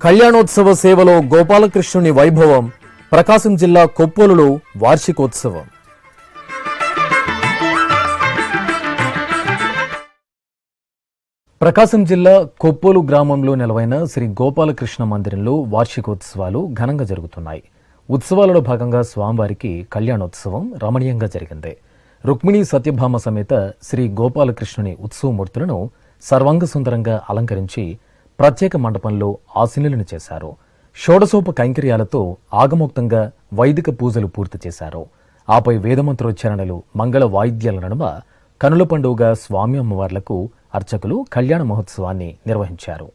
కళ్యాణోత్సవ సేవలో గోపాలకృష్ణుని వైభవం. ప్రకాశం జిల్లా కొప్పోలులో వార్షికోత్సవం. ప్రకాశం జిల్లా కొప్పోలు గ్రామంలో నెలవైన శ్రీ గోపాలకృష్ణ మందిరంలో వార్షికోత్సవాలు ఘనంగా జరుగుతున్నాయి. ఉత్సవాలలో భాగంగా స్వామివారికి కళ్యాణోత్సవం రమణీయంగా జరిగింది. రుక్మిణీ సత్యభామ సమేత శ్రీ గోపాలకృష్ణుని ఉత్సవమూర్తులను సర్వాంగ సుందరంగా అలంకరించి ప్రత్యేక మండపంలో ఆశీనులను చేశారు. షోడశోప కైంకర్యాలతో ఆగమోక్తంగా వైదిక పూజలు పూర్తి చేశారు. ఆపై వేదమంత్రోచ్చారణలు, మంగళ వాయిద్యాల నడుమ కనుల పండుగగా స్వామి అమ్మవార్లకు అర్చకులు కళ్యాణ మహోత్సవాన్ని నిర్వహించారు.